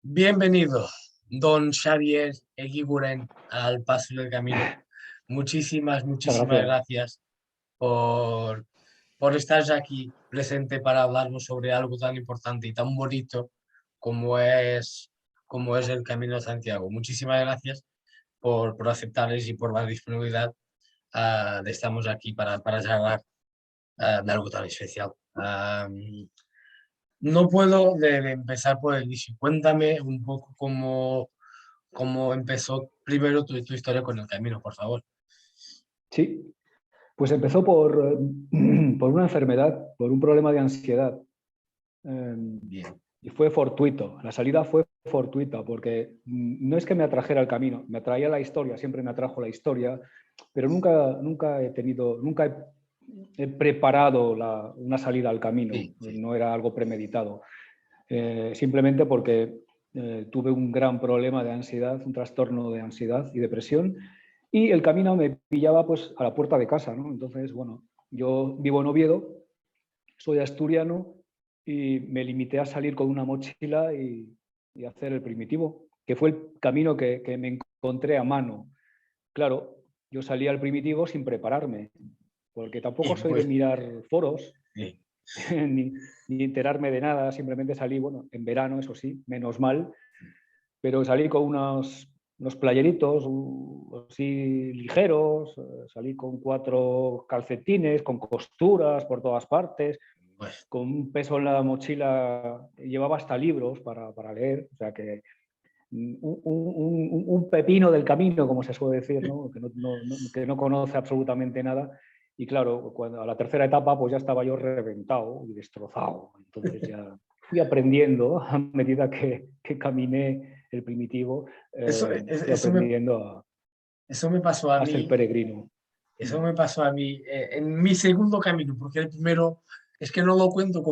Bienvenido, don Xavier Eguiguren, al Paso del Camino. Muchas Muchísimas gracias. gracias por, por estar aquí presente para hablarnos sobre algo tan importante y tan bonito como es, como es el Camino de Santiago. Muchísimas gracias por aceptarles y por la disponibilidad de estamos aquí para charlar de algo tan especial. No puedo de empezar por el inicio. Cuéntame un poco cómo empezó primero tu historia con el camino, por favor. Sí, pues empezó por una enfermedad, por un problema de ansiedad. eh, Bien. y fue fortuito. La salida fue fortuita porque no es que me atrajera el camino, me atraía la historia, siempre me atrajo la historia, pero nunca he preparado una salida al camino, Sí, sí. no era algo premeditado. Simplemente porque tuve un gran problema de ansiedad, un trastorno de ansiedad y depresión, y el camino me pillaba pues a la puerta de casa, ¿no? Entonces, bueno, yo vivo en Oviedo, soy asturiano y me limité a salir con una mochila y hacer el primitivo, que fue el camino que me encontré a mano. Claro, yo salí al primitivo sin prepararme, porque Y tampoco soy de pues, mirar foros, sí. ni, ni enterarme de nada, simplemente salí, bueno, en verano, eso sí, menos mal, pero salí con unos playeritos así ligeros, salí con 4 calcetines, con costuras por todas partes, Pues, con un peso en la mochila, llevaba hasta libros para leer, o sea que un pepino del camino, como se suele decir, ¿no? Que no conoce absolutamente nada. Y claro, cuando, a la tercera etapa pues ya estaba yo reventado y destrozado. Entonces ya fui aprendiendo a medida que caminé el primitivo, eso, fui aprendiendo eso me pasó a a ser mí, peregrino. eso me pasó a mí en mi segundo camino, porque el primero es que no lo cuento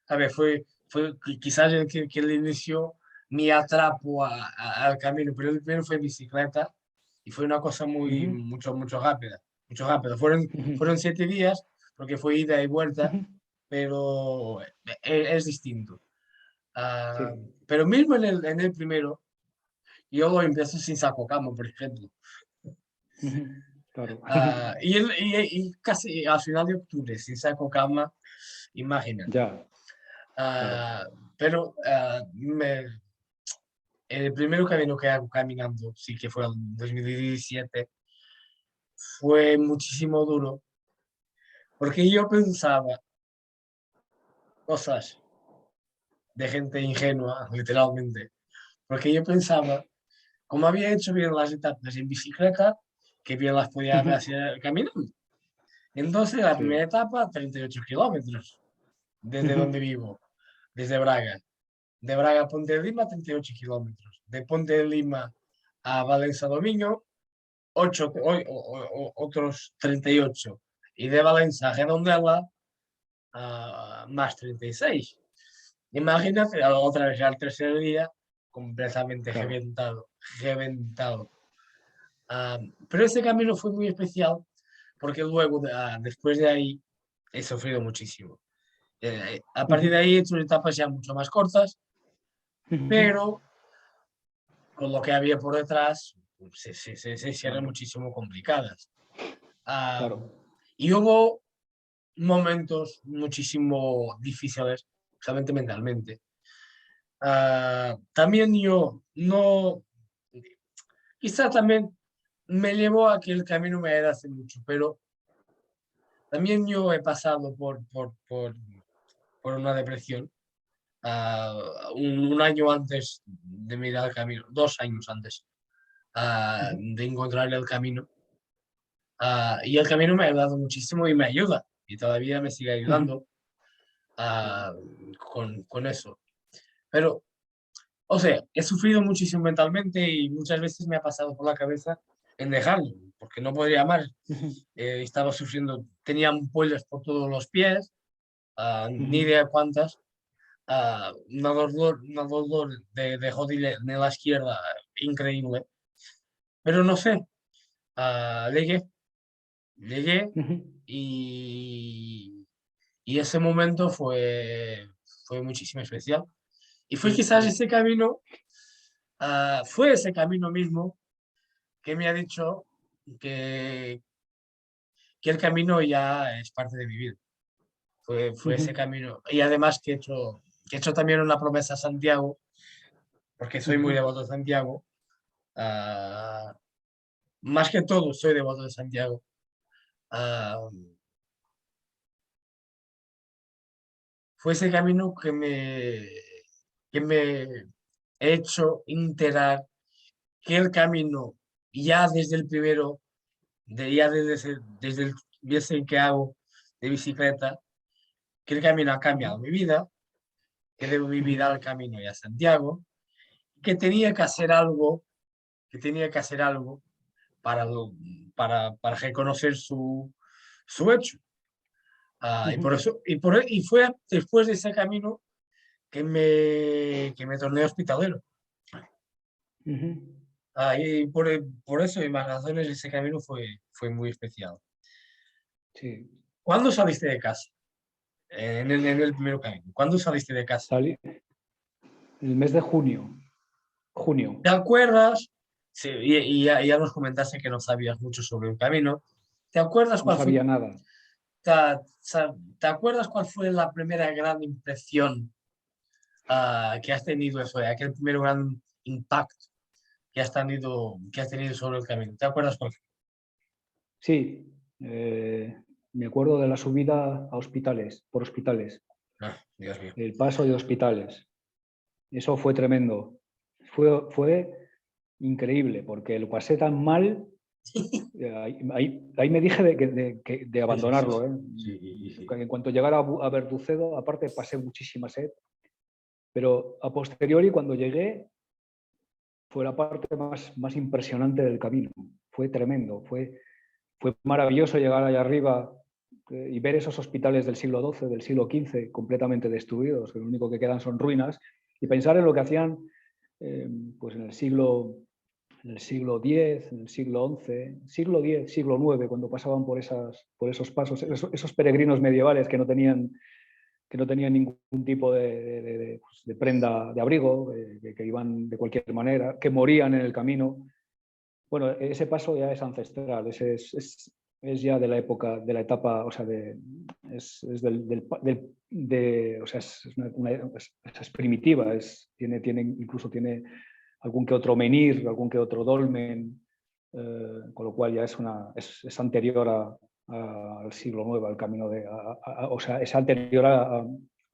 a ver, fue quizás que le inició mi atrapo al camino, pero el primero fue en bicicleta y fue una cosa Uh-huh. mucho rápida, mucho rápido. Fueron 7 días porque fue ida y vuelta, Uh-huh. pero es distinto. Ah, Sí. pero mismo en el primero, yo lo empiezo sin saco cama, por ejemplo. Uh-huh. Claro. Y casi al final de octubre, sin saco cama, imagínate. Ya, claro. Ah, pero el primero camino que hago caminando, sí que fue en 2017, fue muchísimo duro, porque yo pensaba cosas de gente ingenua, literalmente, porque yo pensaba, como había hecho bien las etapas en bicicleta, que bien las podía hacer caminando. Entonces, la primera Sí. etapa, 38 kilómetros, desde donde vivo, desde Braga. De Braga a Ponte de Lima, 38 kilómetros. De Ponte de Lima a Valencia Domingo, otros 38. Y de Valencia a Redondela, más 36. Imagínate, otra vez al tercer día, completamente Claro. reventado. Ah, pero ese camino fue muy especial porque luego, después de ahí, he sufrido muchísimo. A partir de Uh-huh. ahí he hecho etapas ya mucho más cortas, Uh-huh. pero con lo que había por detrás, se hicieron Claro. muchísimo complicadas. Ah, Claro. y hubo momentos muchísimo difíciles, solamente mentalmente. También yo no, quizá también me llevó a que el camino me era hace mucho, pero también yo he pasado por una depresión. Un año antes de mirar el camino, 2 años antes Uh-huh. de encontrar el camino. Y el camino me ha ayudado muchísimo y me ayuda, y todavía me sigue Uh-huh. ayudando Claro. ah, con eso. Pero, o sea, he sufrido muchísimo mentalmente y muchas veces me ha pasado por la cabeza en dejarlo, porque no podría más. Uh-huh. Estaba sufriendo, tenía ampollas por todos los pies, ni Uh-huh. idea cuántas, una dolor de rodilla en la izquierda increíble, pero no sé, llegué, llegué Uh-huh. y, y ese momento fue muchísimo especial. Y fue quizás ese camino, fue ese camino mismo que me ha dicho que, que el camino ya es parte de mi vida. Fue ese Ujú, camino. Y además que he hecho también una promesa a Santiago, porque soy muy ujú, devoto de Santiago. ah, Más que todo, soy devoto de Santiago. Ah, Fue ese camino que me he hecho integrar que el camino, ya desde el primero, ya desde el viaje que hago de bicicleta, que el camino ha cambiado ujú, mi vida, que debo vivir ujú, al camino y a Santiago, que tenía que hacer algo, que tenía que hacer algo para, para reconocer su hecho. Y por ujú, eso, y fue después de ese camino que me torné hospitalero. ujú. Y por eso y más razones ese camino fue muy especial. Sí, ¿Cuándo saliste de casa? En el primer camino. ¿Cuándo saliste de casa? salí el mes de junio, junio, ¿Te acuerdas? Sí, y ya nos comentaste que no sabías mucho sobre el camino. ¿Te acuerdas no cuál fue, sabía nada. te, te acuerdas cuál fue la primera gran impresión que has tenido eso, aquel primer gran impacto que has tenido sobre el camino? ¿Te acuerdas cuál fue? Sí, me acuerdo de la subida a hospitales, por hospitales, Dios mío. el paso de hospitales. Eso fue tremendo. Fue increíble porque lo pasé tan mal. Ahí me dije de Sí, sí, sí, abandonarlo, sí. ¿eh? Sí, sí. En cuanto llegara a Verducedo, aparte pasé muchísima sed, pero a posteriori, cuando llegué, fue la parte más impresionante del camino. Fue tremendo, fue maravilloso llegar allá arriba y ver esos hospitales del siglo XII, del siglo XV, completamente destruidos, que lo único que quedan son ruinas, y pensar en lo que hacían pues en el siglo X, en el siglo XI, siglo X, siglo IX, cuando pasaban por esos pasos, esos peregrinos medievales que no tenían ningún tipo de prenda de abrigo, que iban de cualquier manera, que morían en el camino. Bueno, ese paso ya es ancestral, es ya de la época, de la etapa, o sea, es o sea, es primitiva, incluso tiene algún que otro menhir, algún que otro dolmen, con lo cual ya es anterior al siglo IX, al camino o sea, es anterior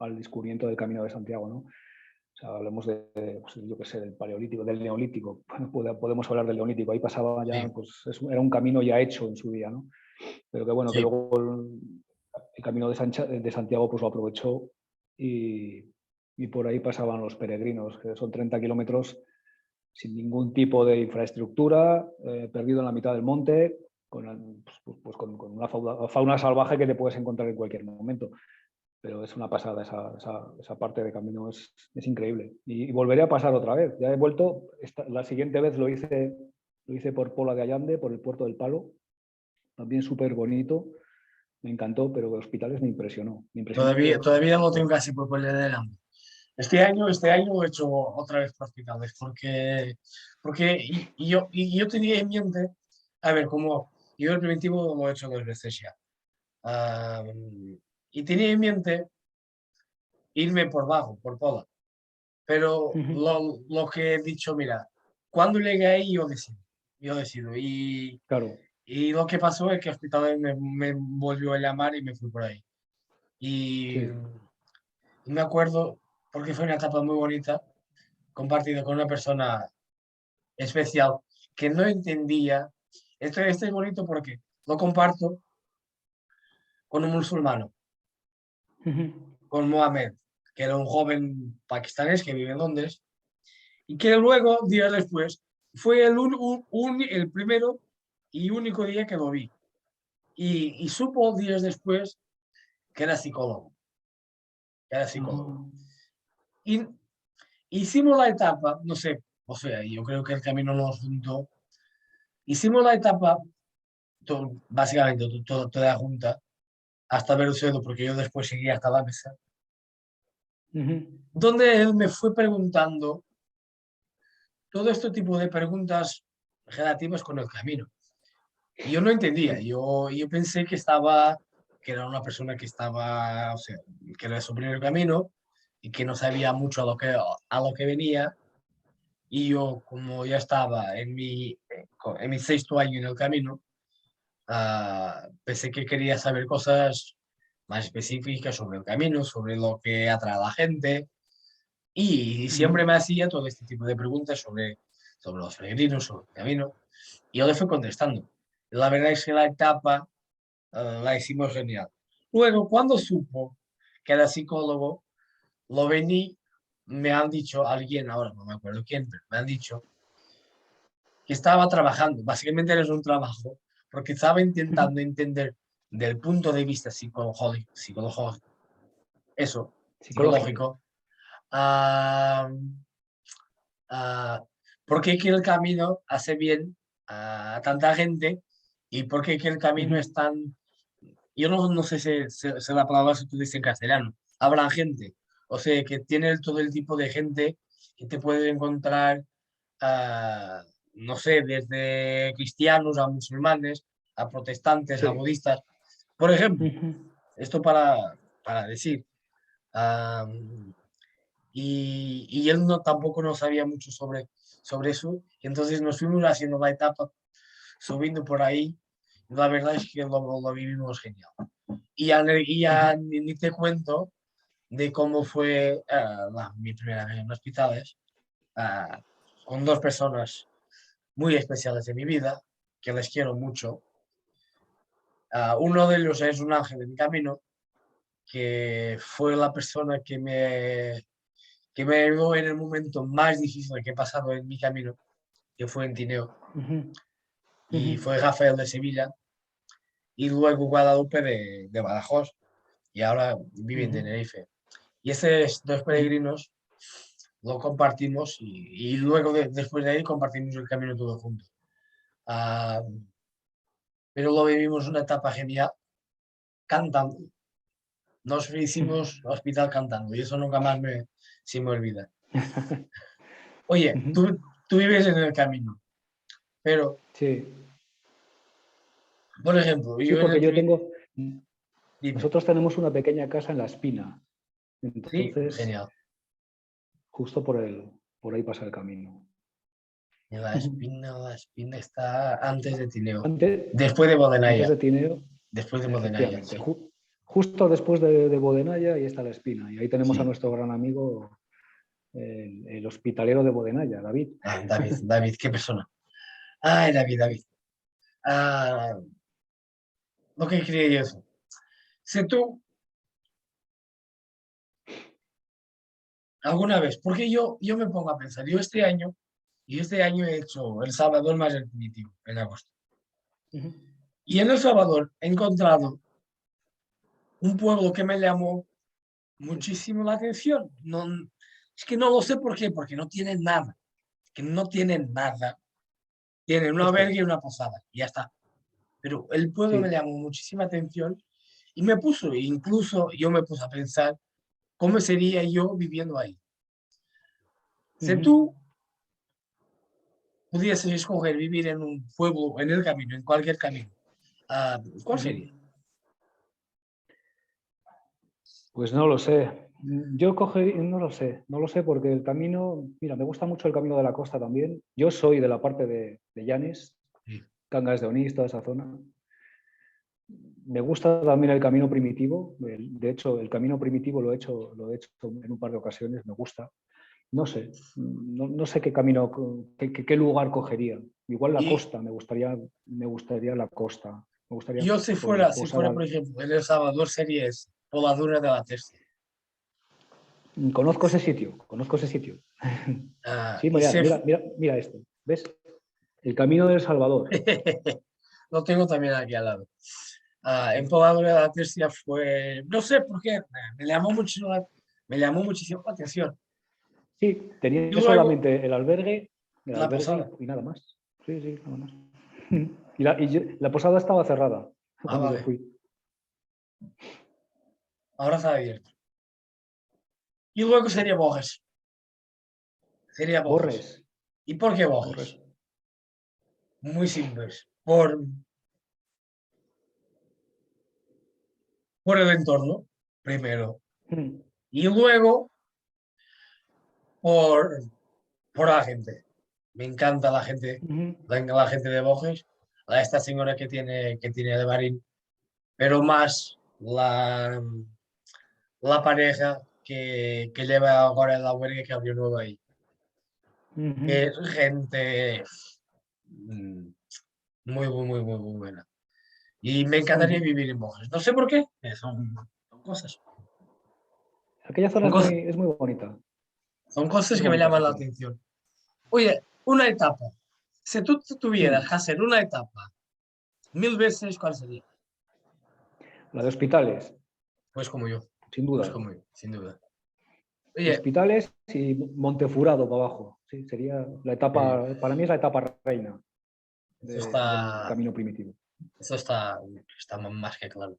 al descubrimiento del camino de Santiago, ¿no? O sea, hablemos pues, yo qué sé, del paleolítico, del neolítico. Podemos hablar del neolítico. Ahí pasaba ya, Sí, pues era un camino ya hecho en su día, ¿no? Pero que bueno, que sí. luego el camino de Santiago pues lo aprovechó y por ahí pasaban los peregrinos, que son 30 kilómetros sin ningún tipo de infraestructura, perdido en la mitad del monte, con una fauna salvaje que te puedes encontrar en cualquier momento. Pero es una pasada esa parte de camino, es increíble. Y volveré a pasar otra vez. Ya he vuelto, la siguiente vez lo hice por Pola de Allande, por el Puerto del Palo, también súper bonito, me encantó, pero Hospitales me impresionó Todavía lo tengo por... casi por delante. Este año he hecho otra vez por hospitales, y yo tenía en mente, a ver, como yo el preventivo lo he hecho 2 veces ya. Ah, y tenía en mente irme por bajo, por Pola. Pero lo que he dicho, mira, cuando llegue ahí yo decido. Yo decido. Claro. Y lo que pasó es que Hospitales me volvió a llamar y me fui por ahí. Y Sí. me acuerdo, porque fue una etapa muy bonita, compartida con una persona especial que no entendía. Esto es bonito porque lo comparto con un musulmano, con Mohamed, que era un joven pakistanés que vive en Londres y que luego, días después, fue el primero y único día que lo vi. Y supo días después que era psicólogo, que era Ajá. psicólogo. Y hicimos la etapa, no sé, o sea, yo creo que el camino nos juntó. Hicimos la etapa, básicamente toda junta, hasta ver el suelo, porque yo después seguía hasta la mesa. Ujú. donde él me fue preguntando todo este tipo de preguntas relativas con el camino. Y yo no entendía, Sí. yo pensé que era una persona que estaba, o sea, que era su primer camino y que no sabía mucho a lo que venía. Y yo, como ya estaba en mi sexto año en el camino, pensé que quería saber cosas más específicas sobre el camino, sobre lo que atrae a la gente. Y siempre Ujú. me hacía todo este tipo de preguntas sobre los peregrinos, sobre el camino. Y yo le fui contestando. La verdad es que la etapa la hicimos genial. Luego, cuando supo que era psicólogo, lo vení, me han dicho alguien, ahora no me acuerdo quién, pero me han dicho que estaba trabajando, básicamente era un trabajo, porque estaba Ujú. intentando entender del punto de vista eso, Psicológico. psicológico, ah, ah, por qué que el camino hace bien a tanta gente y por qué que el camino Ujú. es tan... Yo no sé si la palabra se utiliza en castellano. Habrá gente, o sea, que tiene todo el tipo de gente que te puede encontrar, ah, no sé, desde cristianos a musulmanes, a protestantes, a Sí. budistas. Por ejemplo, Ujú. esto para decir, ah, y él no, tampoco no sabía mucho sobre eso, y entonces nos fuimos haciendo la etapa, subiendo por ahí, y la verdad es que lo vivimos genial. Y ya Ujú. ni te cuento de cómo fue mi primera vez en hospitales, ah, con dos personas muy especiales de mi vida, que les quiero mucho. Uno de ellos es un ángel de mi camino, que fue la persona que me ayudó en el momento más difícil que he pasado en mi camino, que fue en Tineo, Ujú. Ujú. y fue Rafael de Sevilla, y luego Guadalupe de Badajoz, y ahora vive en Ujú. Tenerife. Y esos dos Ujú. peregrinos lo compartimos y luego después de ahí compartimos el camino todos juntos. Ah, pero lo vivimos una etapa genial cantando. Nos hicimos hospital cantando y eso nunca más se me olvida. Oye, Ujú. tú vives en el camino, pero, Sí. por ejemplo, Sí, yo en porque el yo que... tengo, Dime, nosotros tenemos una pequeña casa en La Espina, sí, entonces genial. justo por ahí pasa el camino. La espina está antes de Tineo, Antes, después de antes Bodenaya, de Tineo, después de Bodenaya, efectivamente, sí. justo después de Bodenaya, ahí está La Espina. Y ahí tenemos a Sí. nuestro gran amigo, el hospitalero de Bodenaya, David. David, qué persona. Ay, David. Ah, lo que quería yo decir. Si tú alguna vez, porque yo me pongo a pensar, yo este año he hecho El Salvador más el Primitivo, en agosto. Ujú. Y en El Salvador he encontrado un pueblo que me llamó muchísimo la atención. No, es que no lo sé por qué, porque no tienen nada, que no tienen nada. Tienen una albergue y Ostras, una posada, y ya está. Pero el pueblo me sí. llamó muchísima atención y incluso yo me puse a pensar cómo sería yo viviendo ahí. Si Ujú. tú pudieses escoger vivir en un pueblo, en el camino, en cualquier camino, ¿cuál Ujú. sería? Pues no lo sé. Yo cogería, no lo sé porque el camino, mira, me gusta mucho el camino de la costa también. Yo soy de la parte de Llanes, Sí. Cangas de Onís, toda esa zona. Me gusta también el camino primitivo. De hecho, el camino primitivo lo he hecho en un par de ocasiones, me gusta. No sé, no sé qué camino, qué lugar cogería. Igual la Y costa, me gustaría la costa. Me gustaría yo si fuera, posada. por ejemplo, en El Salvador sería ese, Poladura de la Tercia. Conozco ese sitio, conozco ese sitio. Sí, Y mira, mira, mira, mira esto. ¿Ves? El camino del Salvador. lo tengo también aquí al lado. En Poladura de la Tercia fue, no sé por qué, me llamó mucho, me llamó muchísimo la atención. Sí, Y tenía luego solamente el la albergue posada. y nada más. Sí, sí, nada más. La posada estaba cerrada cuando yo Vale, fui. ahora está abierto. Y luego sería Bojes. Sería Bojes. Borres. ¿Y por qué Bojes? Borres. Muy simples. Por el entorno, primero. Mm. Y luego por, por la gente. Me encanta la gente, Ujú. la gente de Bojes, esta señora que tiene de Barín, pero más la pareja que lleva ahora el albergue que abrió nuevo ahí. Ujú. Es gente mm, muy buena. Y me encantaría Ujú. vivir en Bojes. No sé por qué, son cosas. Aquella zona Son cosas, es muy bonita. son cosas Es que me bonita esa llaman la zona. atención. Oye, una etapa. Si tú tuvieras Mm. que hacer una etapa 1000 veces, ¿cuál sería? La de Hospitales, Pues como yo, sin pues duda. como yo, sin duda. Oye, Hospitales y Montefurado para abajo. Sí, sería la eh, etapa, para mí es la etapa reina eso del está, camino primitivo. eso está más que claro.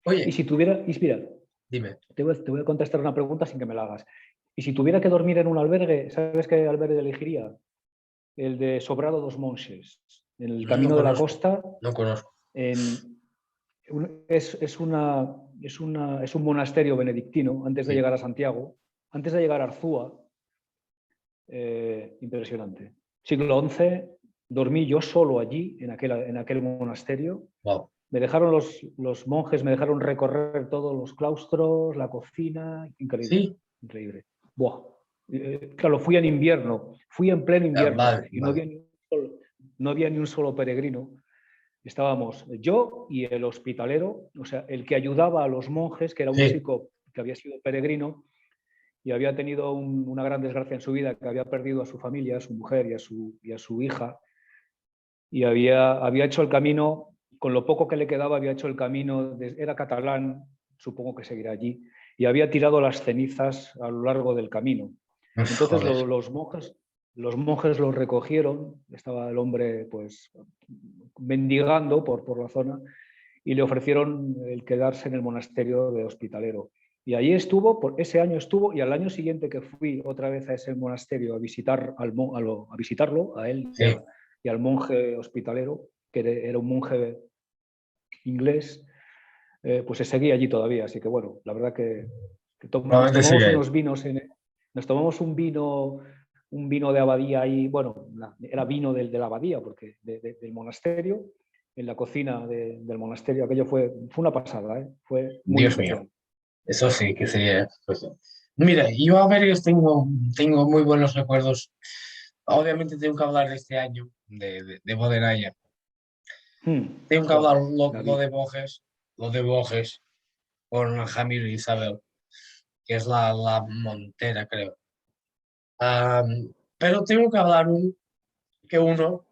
Y Oye, si tuviera, y mira, dime, te voy a contestar una pregunta sin que me la hagas. Y si tuviera que dormir en un albergue, ¿sabes qué albergue elegiría? El de Sobrado dos Monjes, en el no camino de la conozco, costa, no conozco. es un monasterio benedictino antes de Sí, llegar a Santiago, antes de llegar a Arzúa. Impresionante. Siglo XI, dormí yo solo allí, en aquel monasterio. wow. Me dejaron los monjes, me dejaron recorrer todos los claustros, la cocina, increíble, Sí, increíble. Buah. Claro, fui en invierno, fui en pleno invierno vale, y vale. no había ni un solo peregrino. Estábamos yo y el hospitalero, o sea, el que ayudaba a los monjes, que era un Sí, chico que había sido peregrino y había tenido una gran desgracia en su vida, que había perdido a su familia, a su mujer y a su hija, y había hecho el camino, con lo poco que le quedaba, había hecho el camino, era catalán, supongo que seguirá allí, y había tirado las cenizas a lo largo del camino. uf, Entonces joder. los monjes lo recogieron, estaba el hombre pues mendigando por la zona, y le ofrecieron el quedarse en el monasterio de Hospitalero. Y allí estuvo, por ese año estuvo, y al año siguiente que fui otra vez a ese monasterio a visitarlo, a él Sí, y al monje hospitalero, que era un monje inglés, pues se seguía allí todavía. Así que bueno, la verdad que nos probablemente tomamos sigue ahí. unos vinos, nos tomamos un vino de abadía ahí, bueno, era vino de la abadía, porque del monasterio, en la cocina del monasterio, aquello fue una pasada, ¿eh? Fue muy Dios mío, especial. eso sí que sería. Pues, mira, yo a ver, tengo muy buenos recuerdos. Obviamente tengo que hablar de este año, de Bodenaya. Tengo que hablar Joder, David. Lo de Bojes con Jamiro y Isabel, que es la Montera, creo. Pero tengo que hablar uno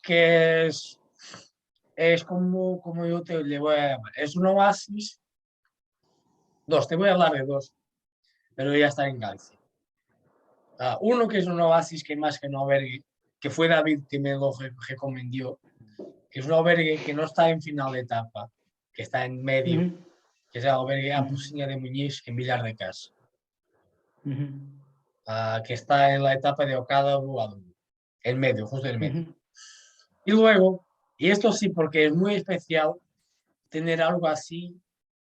que es como yo le voy a llamar. Es un oasis, dos, te voy a hablar de dos, pero ya está en Galicia. Uno que es un oasis que más que un albergue, que fue David que me lo recomendó, que es un albergue que no está en final de etapa, que está en medio, Uh-huh. que es el albergue Uh-huh. Apusinha de Muñiz en Villar de Cas, Uh-huh. que está en la etapa de Ocada a en medio, justo en medio. Uh-huh. Y luego, y esto sí, porque es muy especial tener algo así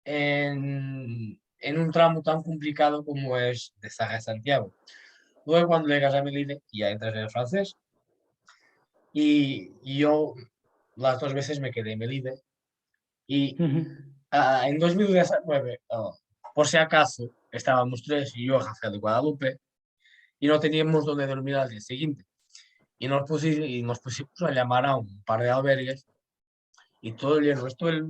en un tramo tan complicado como es de Saga a Santiago. Luego, cuando llegas a Melide, ya entras en el francés. Y yo las dos veces me quedé en Melide. Y Uh-huh. en 2019, por si acaso, estábamos tres y yo, Rafael de Guadalupe, y no teníamos dónde dormir al día siguiente. Y nos pusimos a llamar a un par de albergues y todo lleno. Esto el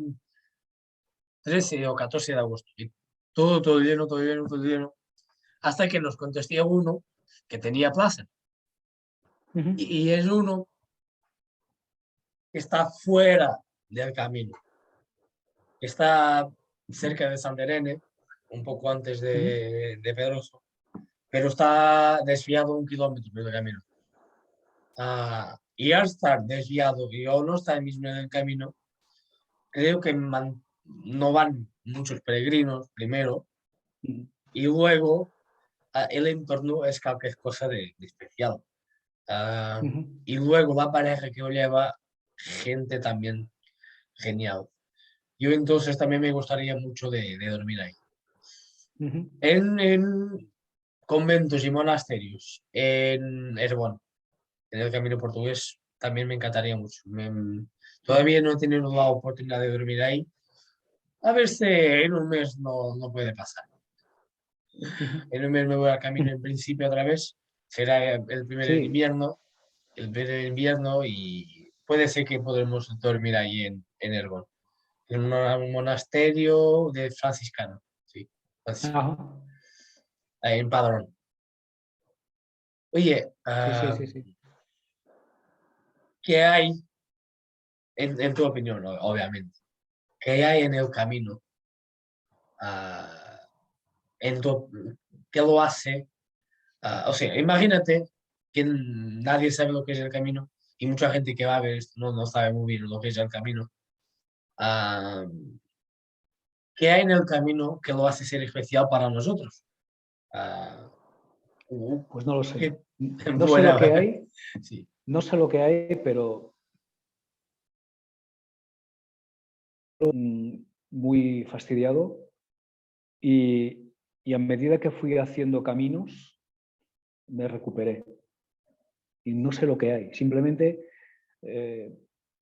13 o 14 de agosto. Y todo lleno, todo lleno, todo lleno. Hasta que nos contesté uno que tenía plaza. Uh-huh. Y es uno que está fuera del camino. Está cerca de San Irene, un poco antes Uh-huh. de Pedroso, pero está desviado 1 kilómetro del camino. Y al estar desviado y o no está mismo en el camino, creo que no van muchos peregrinos primero Y luego el entorno es cualquier cosa de especial. Y luego la pareja que lo lleva, gente también genial. Yo entonces también me gustaría mucho de dormir ahí. En conventos y monasterios, en Herbón, en el Camino Portugués, también me encantaría mucho. Todavía no he tenido la oportunidad de dormir ahí. A ver si en un mes no puede pasar. En un mes me voy al camino en principio otra vez. Será el primer Sí, invierno, y puede ser que podremos dormir ahí en Herbón, en un monasterio de franciscano, sí, franciscano, ajá, ahí en Padrón. Oye, sí, sí, sí, sí. ¿qué hay, en tu opinión, obviamente, qué hay en el camino? ah, en tu- ¿Qué lo hace? O sea, imagínate que nadie sabe lo que es el camino y mucha gente que va a ver esto no sabe muy bien lo que es el camino. Ah, ¿Qué hay en el camino que lo hace ser especial para nosotros? Ah, uh, Pues no lo sé. qué- No sé lo Bueno, que hay, sí. no sé lo que hay, pero muy fastidiado y a medida que fui haciendo caminos, me recuperé. Y no sé lo que hay. Simplemente eh,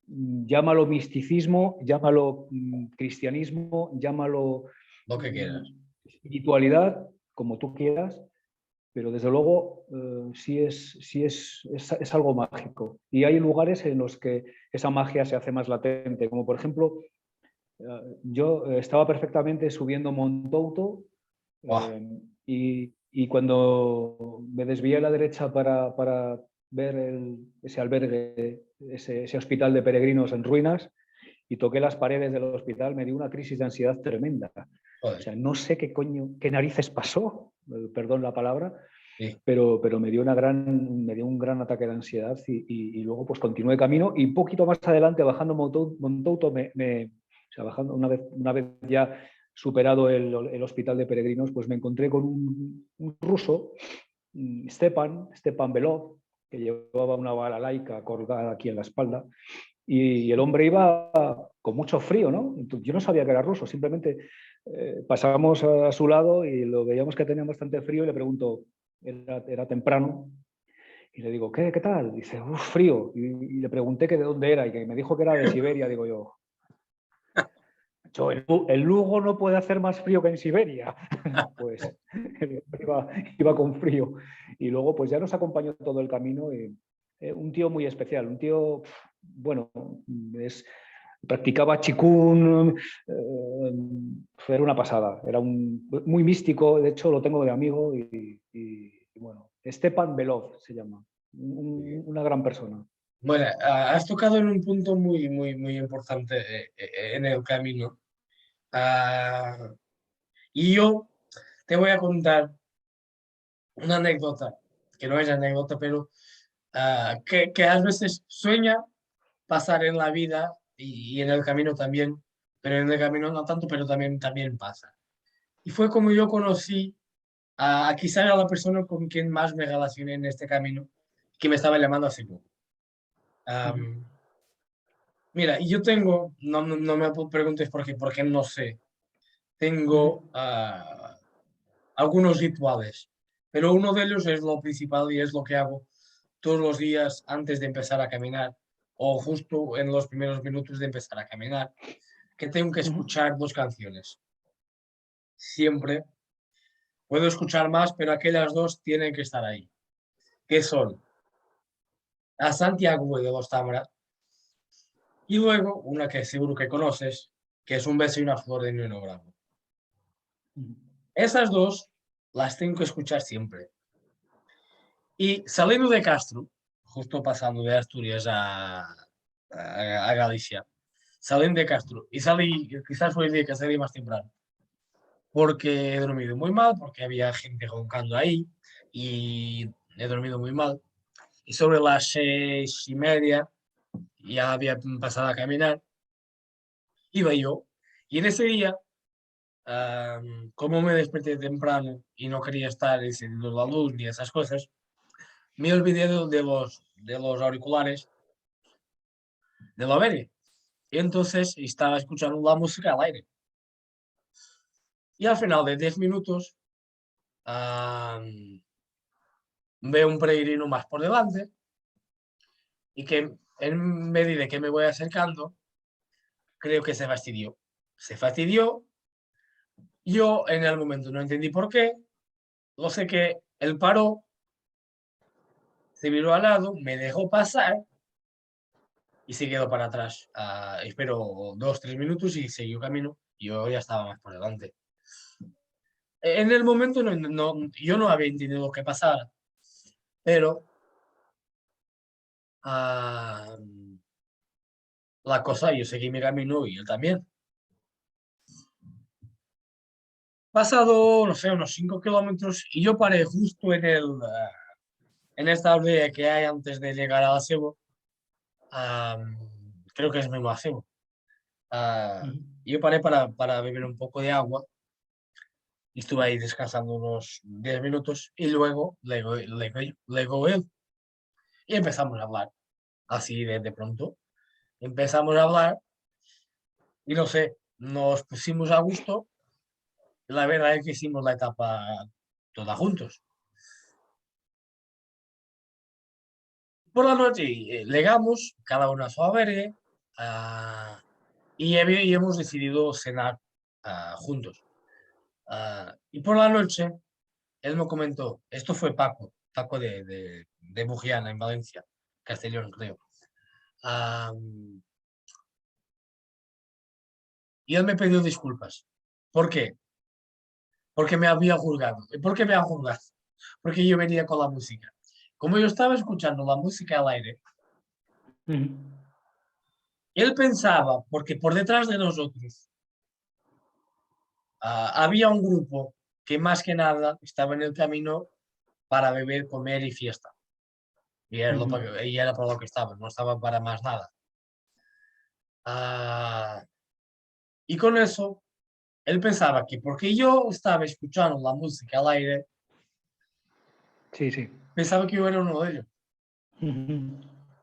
llámalo misticismo, llámalo cristianismo, llámalo Lo que quieras. espiritualidad, como tú quieras, pero desde luego es algo mágico. Y hay lugares en los que esa magia se hace más latente, como por ejemplo, yo estaba perfectamente subiendo Montouto Buah, y cuando me desvié a la derecha para ver ese albergue, ese hospital de peregrinos en ruinas, y toqué las paredes del hospital, me dio una crisis de ansiedad tremenda. O joder, sea, no sé qué coño, qué narices pasó, perdón la palabra, sí. pero me dio un gran ataque de ansiedad y luego pues continué camino y poquito más adelante bajando Montouto, o sea, bajando una vez ya superado el hospital de peregrinos, pues me encontré con un ruso, Stepan Belov, que llevaba una balalaica colgada aquí en la espalda y el hombre iba con mucho frío, ¿no? Entonces, yo no sabía que era ruso, simplemente pasábamos a su lado y lo veíamos que tenía bastante frío y le pregunto, era temprano, y le digo, ¿qué tal? Dice, uff, frío. Y le pregunté que de dónde era y que me dijo que era de Siberia. Digo yo, el Lugo no puede hacer más frío que en Siberia. Pues iba con frío. Y luego pues ya nos acompañó todo el camino. Y, un tío muy especial, un tío, bueno, practicaba chikun, era una pasada, era muy místico, de hecho lo tengo de amigo y bueno, Stepan Belov se llama, una gran persona. Bueno, has tocado en un punto muy importante en el camino. Ah, y yo te voy a contar una anécdota, que no es anécdota, pero que a veces sueña pasar en la vida y en el camino también, pero en el camino no tanto, pero también pasa. Y fue como yo conocí a quizá a la persona con quien más me relacioné en este camino, que me estaba llamando hace poco. Am, Mira, y yo tengo, no me preguntes por qué no sé, tengo algunos rituales, pero uno de ellos es lo principal y es lo que hago todos los días antes de empezar a caminar o justo en los primeros minutos de empezar a caminar, que tengo que escuchar dos canciones. Siempre puedo escuchar más, pero aquellas dos tienen que estar ahí, que son a Santiago de los Támara y luego una que seguro que conoces, que es Un beso y una flor de Nino Bravo. Esas dos las tengo que escuchar siempre. Y saliendo de Castro, justo pasando de Asturias a Galicia, salí de Castro y salí, quizás fue el día que salí más temprano, porque he dormido muy mal, porque había gente roncando ahí y he dormido muy mal. Y sobre las 6:30 ya había pasado a caminar, iba yo. Y en ese día como me desperté temprano y no quería estar encendiendo la luz ni esas cosas, me olvidé de los auriculares de la verga. Y entonces estaba escuchando la música al aire. Y al final de 10 minutos veo un peregrino más por delante y que en medida que me voy acercando, creo que se fastidió. Se fastidió. Yo en el momento no entendí por qué. Lo sé que él paró, se viró al lado, me dejó pasar y se quedó para atrás. Espero 2, 3 minutos y siguió camino. Yo ya estaba más por delante. En el momento yo no había entendido qué pasaba, pero ah, la cosa, yo seguí mi camino y él también. Pasado, no sé, unos 5 kilómetros y yo paré justo en esta aldea que hay antes de llegar a Acebo. Creo que es mismo Acebo. Yo paré para beber un poco de agua y estuve ahí descansando unos 10 minutos y luego llegó él y empezamos a hablar. Así de pronto empezamos a hablar y no sé, nos pusimos a gusto. La verdad es que hicimos la etapa toda juntos. Por la noche llegamos, cada uno a su albergue, y hemos decidido cenar juntos. Y por la noche, él me comentó, esto fue Paco de Bugiana, en Valencia, Castellón, creo. Ah, y él me pidió disculpas. ¿Por qué? Porque me había juzgado. ¿Por qué me ha juzgado? Porque yo venía con la música. Como yo estaba escuchando la música al aire, él pensaba, porque por detrás de nosotros había un grupo que más que nada estaba en el camino para beber, comer y fiesta. Y era por lo que estaba, no estaba para más nada. Ah, y con eso, él pensaba que porque yo estaba escuchando la música al aire, Sí, sí. pensaba que yo era uno de ellos.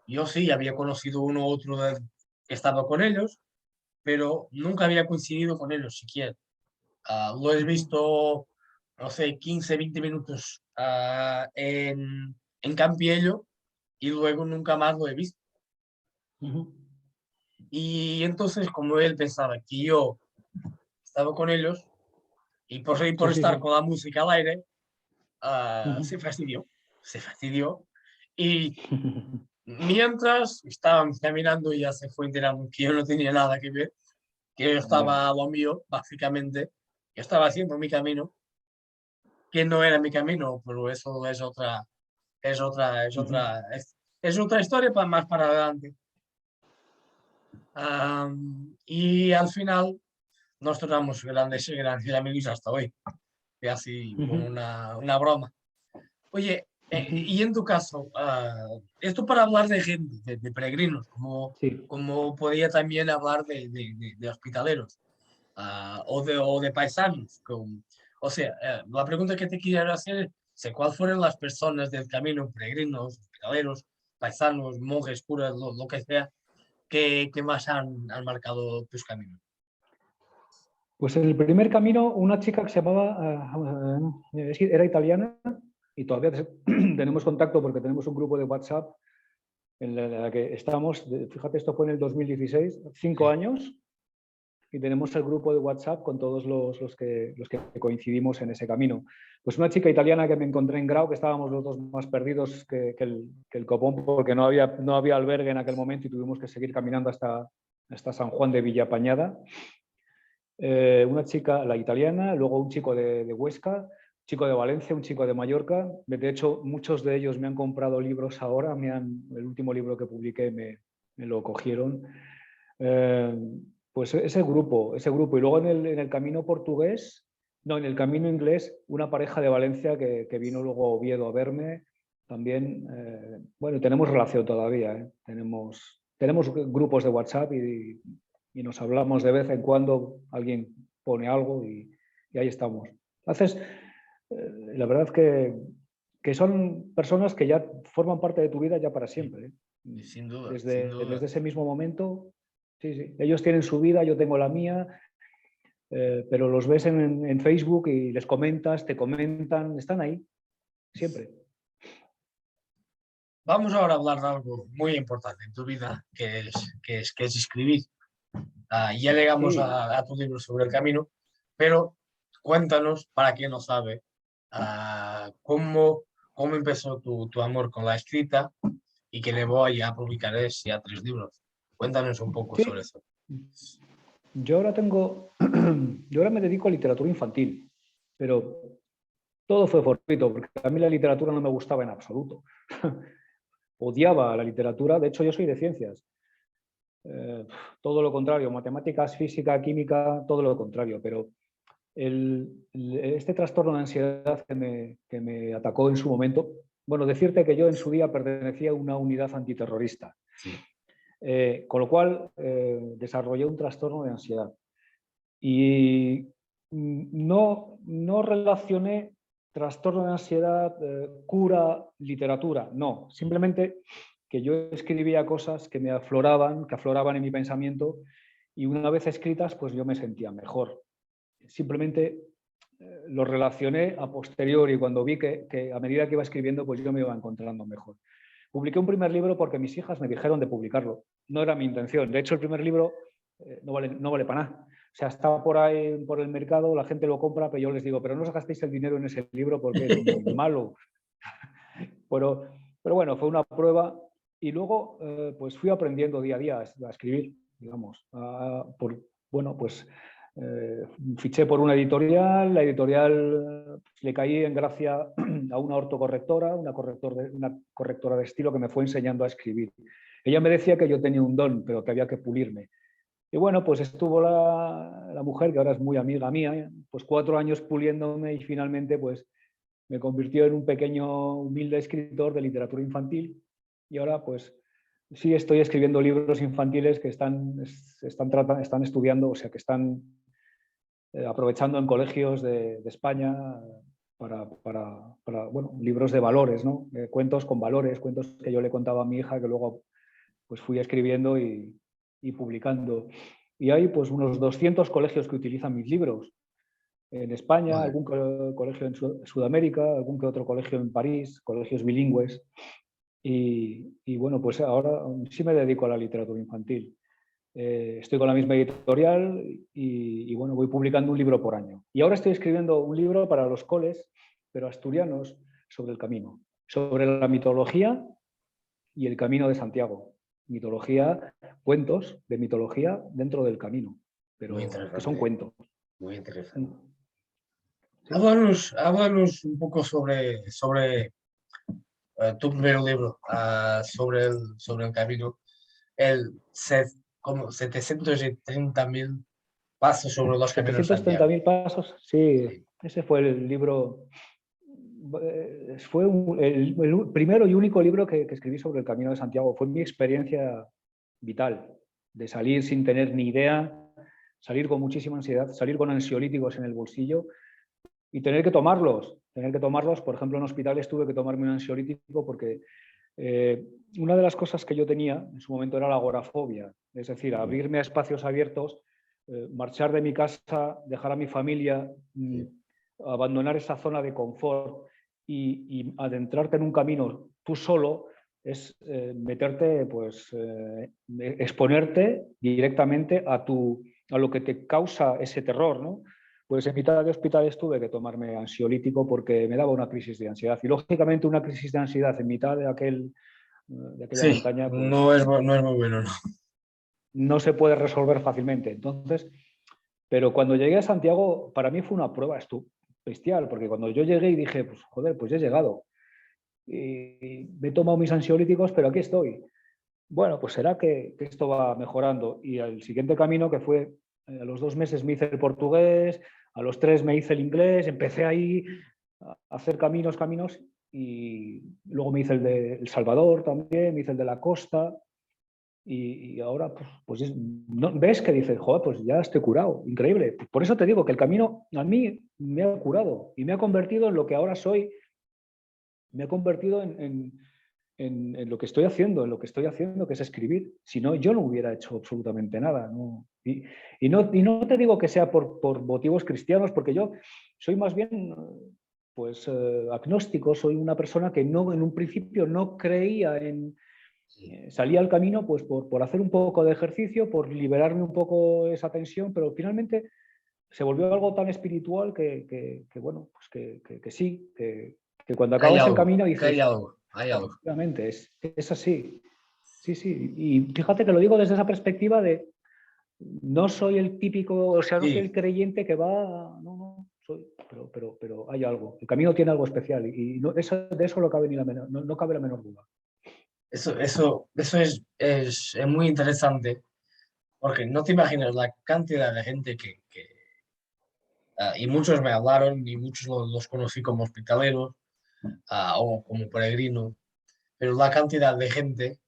Yo sí, había conocido uno u otro que estaba con ellos, pero nunca había coincidido con ellos siquiera. Lo he visto, no sé, 15, 20 minutos en Campiello y luego nunca más lo he visto. Y entonces, como él pensaba que yo estaba con ellos y por Sí, sí, estar sí. con la música al aire, se fastidió, se fastidió. Y mientras estábamos caminando, ya se fue enterando que yo no tenía nada que ver, que yo Ya. estaba a lo mío, básicamente. Yo estaba haciendo mi camino, que no era mi camino, pero eso es otra historia para más para adelante. Y al final nos tornamos grandes amigos hasta hoy, y así como una broma. Oye, y en tu caso, esto para hablar de gente, de peregrinos, Sí. como podía también hablar de hospitaleros, o de paisanos. O sea, la pregunta que te quería hacer es, ¿cuáles fueron las personas del camino, peregrinos, hospitaleros, paisanos, monjes, curas, lo que sea, que más han marcado tus caminos? Pues en el primer camino, una chica que se llamaba, era italiana y todavía tenemos contacto porque tenemos un grupo de WhatsApp en la que estamos, fíjate, esto fue en el 2016, 5 años, y tenemos el grupo de WhatsApp con todos los que coincidimos en ese camino. Pues una chica italiana que me encontré en Grau, que estábamos los dos más perdidos que el copón, porque no había albergue en aquel momento y tuvimos que seguir caminando hasta San Juan de Villapañada. Una chica, la italiana, luego un chico de Huesca, un chico de Valencia, un chico de Mallorca. De hecho, muchos de ellos me han comprado libros ahora. El último libro que publiqué me lo cogieron. Pues ese grupo. Y luego en el camino portugués, no, en el camino inglés, una pareja de Valencia que vino luego a Oviedo a verme. También, bueno, tenemos relación todavía, ¿eh? Tenemos grupos de WhatsApp y nos hablamos de vez en cuando, alguien pone algo y y ahí estamos. Entonces, la verdad que son personas que ya forman parte de tu vida ya para siempre. Sin duda, sin Desde duda. ese mismo momento, sí, sí. Ellos tienen su vida, yo tengo la mía, pero los ves en Facebook y les comentas, te comentan, están ahí, siempre. Vamos ahora a hablar de algo muy importante en tu vida, que es escribir. Ya llegamos Sí, a tu libro sobre el camino, pero cuéntanos, para quien no sabe, cómo empezó tu amor con la escrita y que llevó a publicar ya 3 libros. Cuéntanos un poco sobre sí. eso. Yo ahora tengo, yo ahora me dedico a literatura infantil, pero todo fue fortuito, porque a mí la literatura no me gustaba en absoluto. Odiaba la literatura, de hecho yo soy de ciencias. Eh, Todo lo contrario, matemáticas, física, química, todo lo contrario, pero este trastorno de ansiedad que me atacó en su momento, bueno, decirte que yo en su día pertenecía a una unidad antiterrorista, Sí. con lo cual desarrollé un trastorno de ansiedad. Y no relacioné trastorno de ansiedad, cura, literatura, no, simplemente que yo escribía cosas que afloraban en mi pensamiento y una vez escritas, pues yo me sentía mejor. Simplemente lo relacioné a posteriori, cuando vi que a medida que iba escribiendo, pues yo me iba encontrando mejor. Publiqué un primer libro porque mis hijas me dijeron de publicarlo. No era mi intención. De hecho, el primer libro no vale para nada. O sea, está por ahí por el mercado, la gente lo compra, pero yo les digo, pero no os gastéis el dinero en ese libro porque es muy malo. Pero, pero bueno, fue una prueba y luego pues fui aprendiendo día a día a escribir, digamos. Bueno, pues fiché por una editorial, la editorial le caí en gracia a una ortocorrectora, una correctora de estilo que me fue enseñando a escribir. Ella me decía que yo tenía un don, pero que había que pulirme. Y bueno, pues estuvo la mujer, que ahora es muy amiga mía, pues 4 años puliéndome y finalmente pues me convirtió en un pequeño, humilde escritor de literatura infantil y ahora pues sí estoy escribiendo libros infantiles que están estudiando, o sea, que están aprovechando en colegios de España bueno, libros de valores, ¿no? Cuentos con valores, cuentos que yo le contaba a mi hija que luego pues fui escribiendo y publicando. Y hay pues unos 200 colegios que utilizan mis libros. En España, Joder, algún colegio en Sudamérica, algún que otro colegio en París, colegios bilingües. Y bueno, pues ahora sí me dedico a la literatura infantil. Estoy con la misma editorial y bueno, voy publicando un libro por año. Y ahora estoy escribiendo un libro para los coles, pero asturianos, sobre el camino, sobre la mitología y el camino de Santiago. Mitología, cuentos de mitología dentro del camino, muy pero que son interesante, cuentos. muy interesante. Sí. Háblanos un poco sobre tu primer libro, sobre el camino, como 730.000 pasos sobre los caminos de Santiago. 730.000 pasos, sí, Sí, ese fue el libro, fue el primero y único libro que escribí sobre el Camino de Santiago. Fue mi experiencia vital, de salir sin tener ni idea, salir con muchísima ansiedad, salir con ansiolíticos en el bolsillo y tener que tomarlos. Por ejemplo, en hospitales tuve que tomarme un ansiolítico porque una de las cosas que yo tenía en su momento era la agorafobia, es decir, abrirme a espacios abiertos, marchar de mi casa, dejar a mi familia, sí. abandonar esa zona de confort y adentrarte en un camino tú solo es meterte, pues, exponerte directamente a lo que te causa ese terror, ¿no? Pues en mitad de hospitales tuve que tomarme ansiolítico porque me daba una crisis de ansiedad. Y lógicamente una crisis de ansiedad en mitad de aquella Sí, montaña, pues no es muy bueno, ¿no? no se puede resolver fácilmente. Entonces, pero cuando llegué a Santiago, para mí fue una prueba bestial, porque cuando yo llegué y dije, pues joder, pues he llegado. Y me he tomado mis ansiolíticos, pero aquí estoy. Bueno, pues será que esto va mejorando. Y el siguiente camino, que fue a los 2 meses me hice el portugués, a los 3 me hice el inglés, empecé ahí a hacer caminos y luego me hice el de El Salvador también, me hice el de la costa y ahora, no, ves que dices, joder, pues ya estoy curado, increíble. Por eso te digo que el camino a mí me ha curado y me ha convertido en lo que ahora soy, me ha convertido en lo que estoy haciendo, que es escribir. Si no, yo no hubiera hecho absolutamente nada, ¿no? Y no te digo que sea por motivos cristianos, porque yo soy más bien pues agnóstico, soy una persona que no, en un principio no creía en... salí al camino pues por hacer un poco de ejercicio, por liberarme un poco esa tensión, pero finalmente se volvió algo tan espiritual bueno, pues que sí, que cuando Hay acabas el algo, camino que hay dices, algo, hay algo. efectivamente, es así. Sí, sí. Y fíjate que lo digo desde esa perspectiva de no soy el típico, o sea, no soy el Sí, creyente que va, no, no, soy, pero hay algo. El camino tiene algo especial y no, de eso no cabe, no cabe la menor duda. eso es muy interesante, porque no te imaginas la cantidad de gente y muchos me hablaron y muchos los conocí como hospitaleros, o como peregrinos, pero la cantidad de gente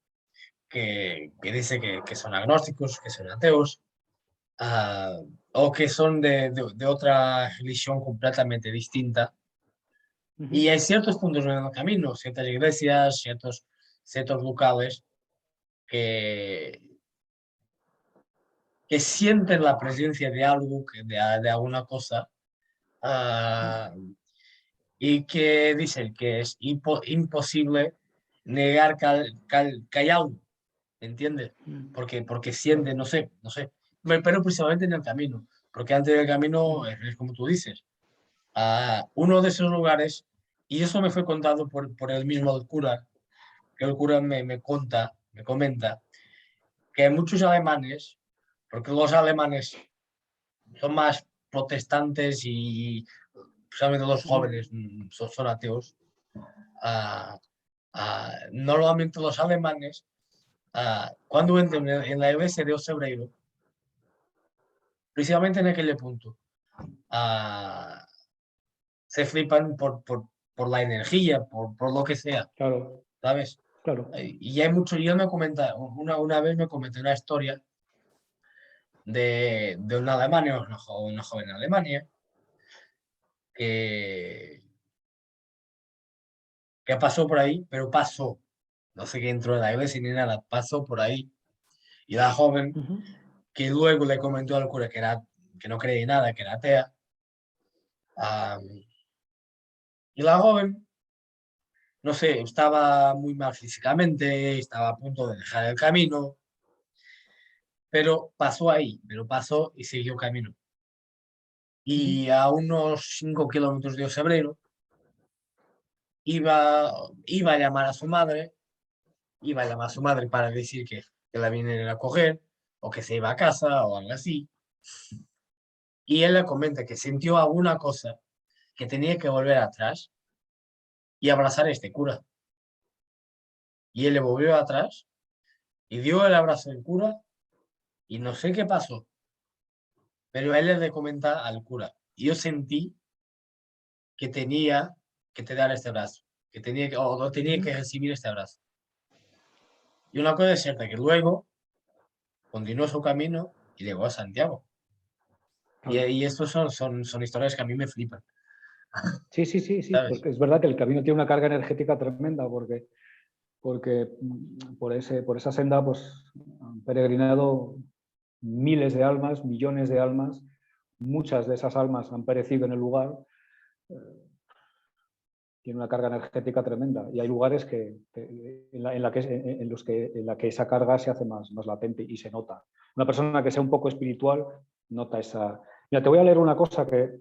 que dice que son agnósticos, que son ateos, ah, o que son de otra religión completamente distinta. Y Ujú. hay ciertos puntos en el camino, ciertas iglesias, ciertos locales que, que sienten la presencia de algo, de alguna cosa, ah, y que dicen que es imposible negar que hay algo, ¿entiendes? Porque sienten, no sé, pero principalmente en el camino, porque antes del camino es como tú dices, uno de esos lugares, y eso me fue contado por el mismo cura, que el cura me comenta, que hay muchos alemanes, porque los alemanes son más protestantes y especialmente los jóvenes son ateos. ah, Normalmente los alemanes, cuando entran en la iglesia de Osebreiro, precisamente en aquel punto, ah, se flipan por la energía, por lo que sea, Claro, ¿sabes? claro. Y hay mucho, y él me comenta, una vez me comentó una historia de una Alemania, una joven Alemania, que, que pasó por ahí, pero pasó, no sé qué entró en la iglesia ni nada, pasó por ahí. Y la joven, Ujú, que luego le comentó al cura que no creía en nada, que era atea, ah, y la joven, no sé, estaba muy mal físicamente, estaba a punto de dejar el camino, pero pasó ahí, pero pasó y siguió camino. ujú, Y a unos 5 kilómetros de Osebrero iba, iba a llamar a su madre, iba a llamar a su madre para decir que la viniera a coger, o que se iba a casa, o algo así. Y él le comenta que sintió alguna cosa, que tenía que volver atrás y abrazar a este cura. Y él le volvió atrás y dio el abrazo del cura y no sé qué pasó, pero él le comenta al cura. Y yo sentí que tenía que te dar este abrazo, que tenía que, o no tenía ujú. que recibir este abrazo. Y una cosa es cierta, que luego continuó su camino y llegó a Santiago. Claro. Y estos son historias que a mí me flipan, Sí, sí, sí, sí, ¿sabes? porque es verdad que el camino tiene una carga energética tremenda, porque por esa senda pues, han peregrinado miles de almas, millones de almas, muchas de esas almas han perecido en el lugar, tiene una carga energética tremenda y hay lugares en la que esa carga se hace más latente y se nota. Una persona que sea un poco espiritual nota esa... Mira, te voy a leer una cosa que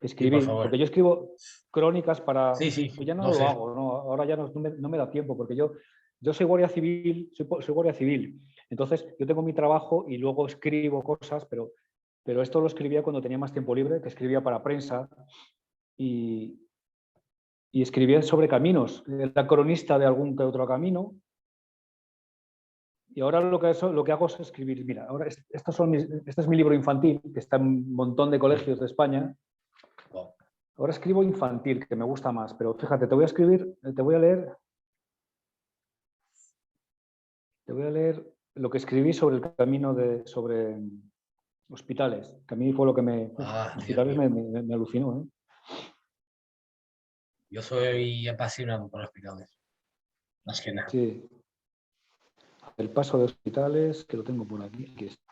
Sí, por escribí, porque favor. yo escribo crónicas Sí, sí, pues ya no lo lo sé. hago, ¿no? Ahora ya no me da tiempo, porque yo soy guardia civil, soy guardia civil, entonces yo tengo mi trabajo y luego escribo cosas, pero esto lo escribía cuando tenía más tiempo libre, que escribía para prensa y, y escribía sobre caminos, era cronista de algún que otro camino, y ahora lo que hago es escribir, mira, ahora este es mi libro infantil, que está en un montón de Sí. colegios de España. Wow. Ahora escribo infantil, que me gusta más, pero fíjate, te voy a leer, Te voy a leer lo que escribí sobre el camino sobre hospitales, que a mí fue lo que Dios hospitales mío. me alucinó, ¿eh? Yo soy apasionado por hospitales, más que nada. Sí, el paso de hospitales, que lo tengo por aquí. Aquí está.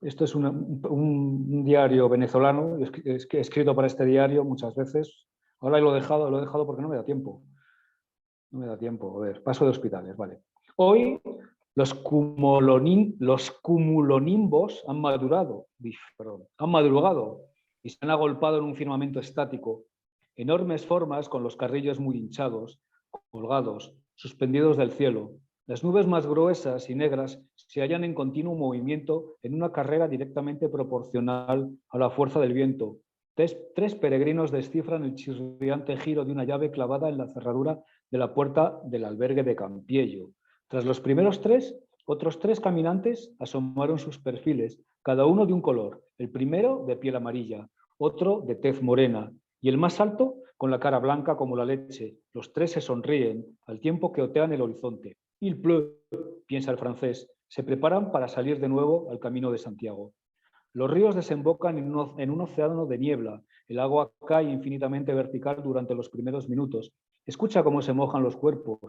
Esto es un diario venezolano, escrito para este diario muchas veces. Ahora lo he dejado porque no me da tiempo. No me da tiempo. A ver, paso de hospitales, vale. Hoy los cumulonimbos han madurado, han madrugado y se han agolpado en un firmamento estático. Enormes formas con los carrillos muy hinchados, colgados, suspendidos del cielo. Las nubes más gruesas y negras se hallan en continuo movimiento en una carrera directamente proporcional a la fuerza del viento. Tres peregrinos descifran el chirriante giro de una llave clavada en la cerradura de la puerta del albergue de Campiello. Tras los primeros tres, otros tres caminantes asomaron sus perfiles, cada uno de un color. El primero de piel amarilla, otro de tez morena y el más alto con la cara blanca como la leche. Los tres se sonríen al tiempo que otean el horizonte. Il pleut, piensa el francés. Se preparan para salir de nuevo al camino de Santiago. Los ríos desembocan en un océano de niebla. El agua cae infinitamente vertical durante los primeros minutos. Escucha cómo se mojan los cuerpos.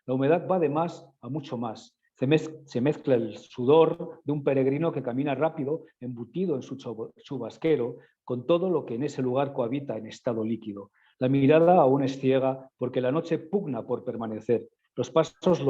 La humedad va de más a mucho más. Se mezcla el sudor de un peregrino que camina rápido, embutido en su chubasquero, con todo lo que en ese lugar cohabita en estado líquido. La mirada aún es ciega porque la noche pugna por permanecer. Los pasos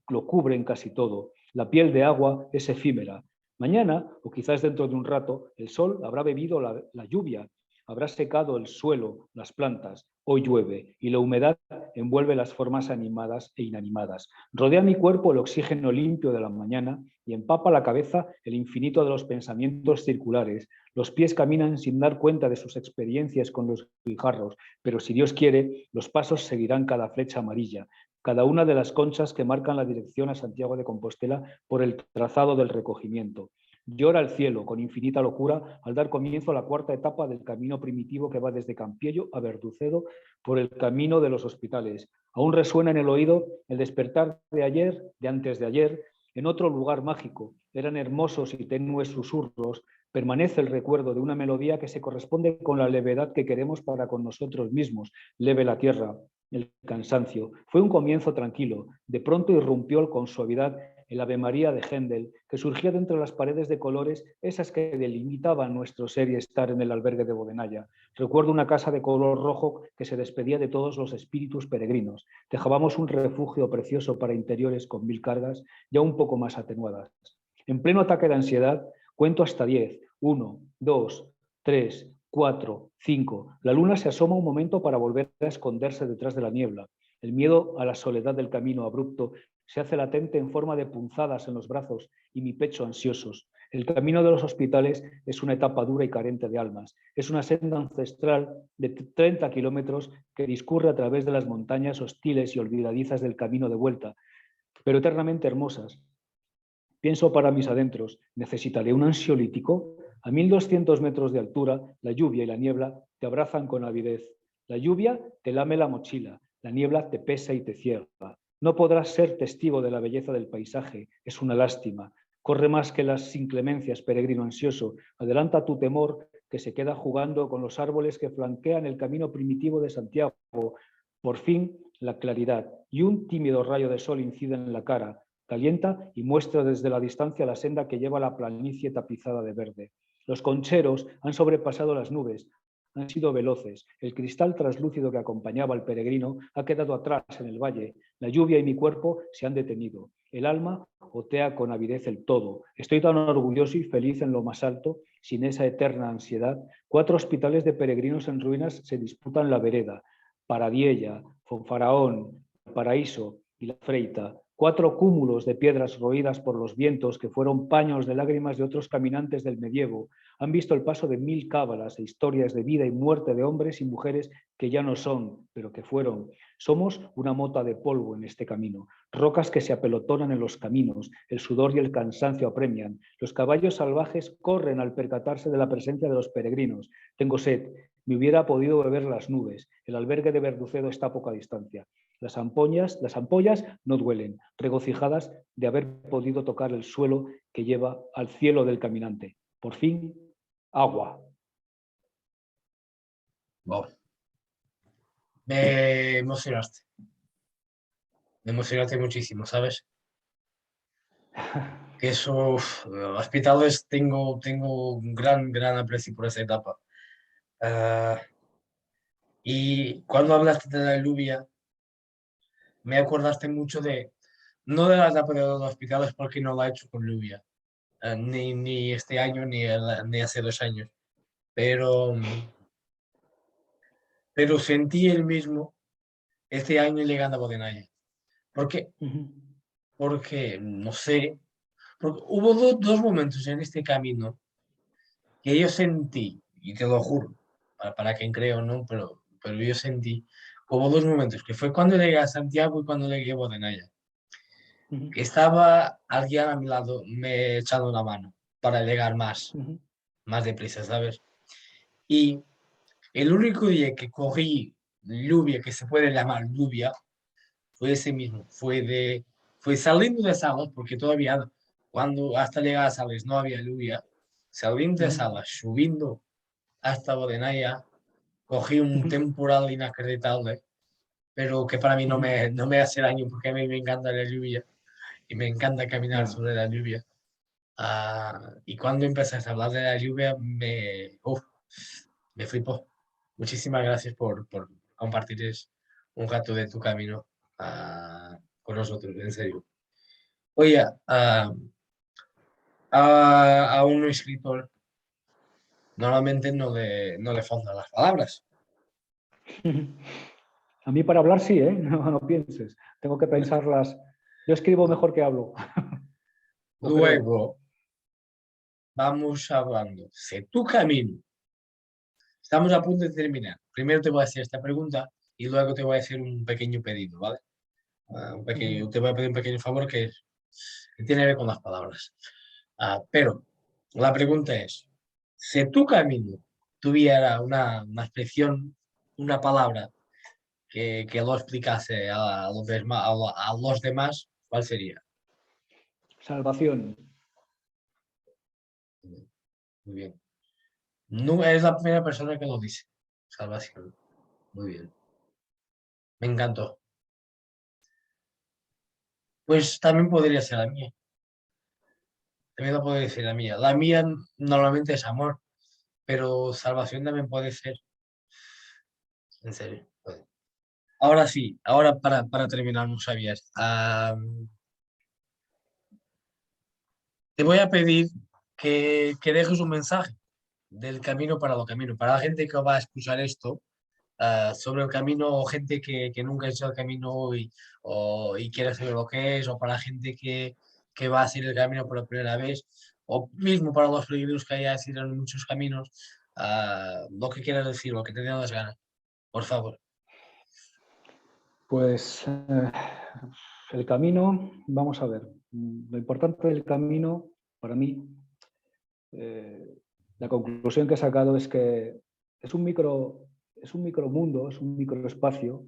lo cubren casi todo. La piel de agua es efímera. Mañana, o quizás dentro de un rato, el sol habrá bebido la lluvia, habrá secado el suelo, las plantas. Hoy llueve y la humedad envuelve las formas animadas e inanimadas. Rodea mi cuerpo el oxígeno limpio de la mañana y empapa la cabeza el infinito de los pensamientos circulares. Los pies caminan sin dar cuenta de sus experiencias con los guijarros, pero si Dios quiere, los pasos seguirán cada flecha amarilla, cada una de las conchas que marcan la dirección a Santiago de Compostela por el trazado del recogimiento. Llora el cielo con infinita locura al dar comienzo a la cuarta etapa del camino primitivo que va desde Campiello a Verducedo por el camino de los hospitales. Aún resuena en el oído el despertar de ayer, de antes de ayer, en otro lugar mágico. Eran hermosos y tenues susurros. Permanece el recuerdo de una melodía que se corresponde con la levedad que queremos para con nosotros mismos. Leve la tierra, el cansancio. Fue un comienzo tranquilo. De pronto irrumpió con suavidad el Ave María de Händel, que surgía de entre las paredes de colores, esas que delimitaban nuestro ser y estar en el albergue de Bodenaya. Recuerdo una casa de color rojo que se despedía de todos los espíritus peregrinos. Dejábamos un refugio precioso para interiores con 1000 cargas, ya un poco más atenuadas. En pleno ataque de ansiedad, cuento hasta 10. 1, 2, 3, 4, 5. La luna se asoma un momento para volver a esconderse detrás de la niebla. El miedo a la soledad del camino abrupto se hace latente en forma de punzadas en los brazos y mi pecho ansiosos. El camino de los hospitales es una etapa dura y carente de almas. Es una senda ancestral de 30 kilómetros que discurre a través de las montañas hostiles y olvidadizas del camino de vuelta, pero eternamente hermosas. Pienso para mis adentros, necesitaré un ansiolítico. A 1200 metros de altura, la lluvia y la niebla te abrazan con avidez. La lluvia te lame la mochila, la niebla te pesa y te ciega. No podrás ser testigo de la belleza del paisaje, es una lástima. Corre más que las inclemencias, peregrino ansioso. Adelanta tu temor que se queda jugando con los árboles que flanquean el camino primitivo de Santiago. Por fin, la claridad y un tímido rayo de sol inciden en la cara. Calienta y muestra desde la distancia la senda que lleva a la planicie tapizada de verde. Los concheros han sobrepasado las nubes, han sido veloces. El cristal translúcido que acompañaba al peregrino ha quedado atrás en el valle. La lluvia y mi cuerpo se han detenido. El alma otea con avidez el todo. Estoy tan orgulloso y feliz en lo más alto, sin esa eterna ansiedad. 4 hospitales de peregrinos en ruinas se disputan la vereda. Paradiella, Fonfaraón, Paraíso y La Freita. 4 cúmulos de piedras roídas por los vientos que fueron paños de lágrimas de otros caminantes del medievo han visto el paso de 1000 cábalas e historias de vida y muerte de hombres y mujeres que ya no son, pero que fueron. Somos una mota de polvo en este camino, rocas que se apelotonan en los caminos, el sudor y el cansancio apremian. Los caballos salvajes corren al percatarse de la presencia de los peregrinos. Tengo sed, me hubiera podido beber las nubes. El albergue de Verducedo está a poca distancia. Las ampollas no duelen, regocijadas de haber podido tocar el suelo que lleva al cielo del caminante. Por fin, agua. Wow. Me emocionaste. Me emocionaste muchísimo, ¿sabes? Que eso, hospitales tengo un gran aprecio por esa etapa. Ah, y cuando hablaste de la lluvia, me acordaste mucho no de la etapa de los hospitales porque no la he hecho con lluvia, ni este año ni hace 2 años, pero, pero sentí el mismo este año llegando a Bodenaya. ¿Por qué? Porque, no sé, porque hubo dos momentos en este camino que yo sentí, y te lo juro, para quien creo, ¿no? Pero yo sentí, hubo dos momentos, que fue cuando llegué a Santiago y cuando llegué a Bodenaya. Que estaba alguien a mi lado me echando una mano para llegar más deprisa, ¿sabes? Y el único día que cogí lluvia, que se puede llamar lluvia, fue ese mismo, fue saliendo de Salas, porque todavía cuando hasta llegar a Salas no había lluvia, saliendo de Salas, subiendo hasta Bodenaya, cogí un temporal inacreditable, pero que para mí no me hace daño porque a mí me encanta la lluvia y me encanta caminar Ya. sobre la lluvia. Y cuando empezaste a hablar de la lluvia, me flipó. Muchísimas gracias por compartir un rato de tu camino con nosotros, en serio. Oye, a un escritor normalmente no le faltan las palabras. A mí para hablar sí, ¿eh? No pienses. Tengo que pensarlas. Yo escribo mejor que hablo. O creo. Luego vamos hablando. Sé tu camino. Estamos a punto de terminar. Primero te voy a hacer esta pregunta y luego te voy a hacer un pequeño pedido, ¿vale? Te voy a pedir un pequeño favor que tiene que ver con las palabras. Pero la pregunta es, si tu camino tuviera una expresión, una palabra que lo explicase a los demás, ¿cuál sería? Salvación. Muy bien. No es la primera persona que lo dice. Salvación. Muy bien. Me encantó. Pues también podría ser la mía. También lo puedo decir la mía. La mía normalmente es amor, pero salvación también puede ser. En serio. Puede. Ahora sí, ahora para terminar, no sabías. Te voy a pedir que dejes un mensaje del camino para lo camino. Para la gente que va a escuchar esto, sobre el camino, o gente que nunca ha hecho el camino y quiere saber lo que es, o para la gente que va a hacer el camino por la primera vez, o mismo para los peregrinos que haya sido en muchos caminos, lo que quieras decir, lo que te dé las ganas, por favor. Pues el camino, vamos a ver. Lo importante del camino, para mí, la conclusión que he sacado es que es un micromundo, es un microespacio,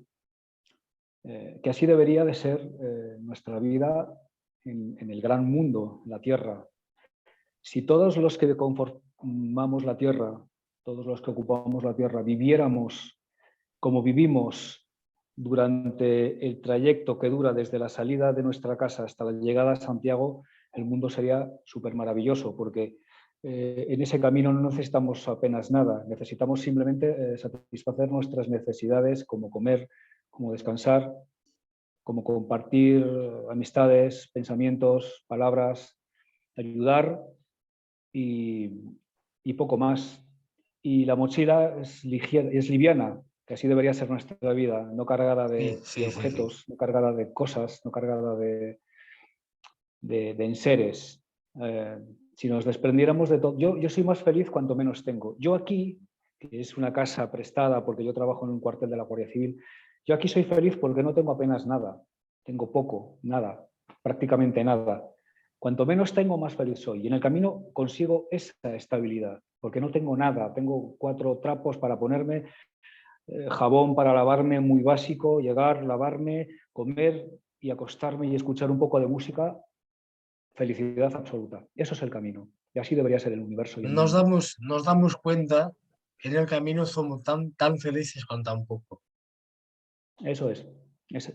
que así debería de ser nuestra vida en el gran mundo, la Tierra. Si todos los que conformamos la Tierra, todos los que ocupamos la Tierra, viviéramos como vivimos durante el trayecto que dura desde la salida de nuestra casa hasta la llegada a Santiago, el mundo sería súper maravilloso, porque en ese camino no necesitamos apenas nada, necesitamos simplemente satisfacer nuestras necesidades, como comer, como descansar, como compartir amistades, pensamientos, palabras, ayudar y poco más. Y la mochila es liviana, que así debería ser nuestra vida, no cargada Sí, de sí, sí, sí. objetos, no cargada de cosas, no cargada de enseres. Si nos desprendiéramos de todo, yo soy más feliz cuanto menos tengo. Yo aquí, que es una casa prestada porque yo trabajo en un cuartel de la Guardia Civil, yo aquí soy feliz porque no tengo apenas nada, tengo poco, nada, prácticamente nada. Cuanto menos tengo, más feliz soy. Y en el camino consigo esa estabilidad, porque no tengo nada. Tengo 4 trapos para ponerme, jabón para lavarme muy básico, llegar, lavarme, comer y acostarme y escuchar un poco de música. Felicidad absoluta. Eso es el camino. Y así debería ser el universo y el mundo. Nos damos cuenta que en el camino somos tan felices con tan poco. Eso es. Es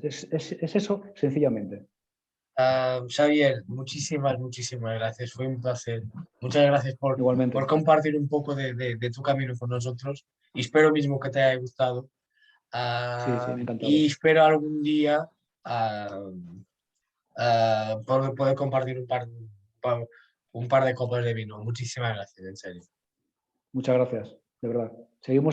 eso sencillamente. Xavier, muchísimas gracias. Fue un placer. Muchas gracias por Igualmente. compartir un poco de tu camino con nosotros. Y espero mismo que te haya gustado. Sí, sí, me ha Y encantado. espero algún día poder compartir un par de copas de vino. Muchísimas gracias, en serio. Muchas gracias, de verdad. Seguimos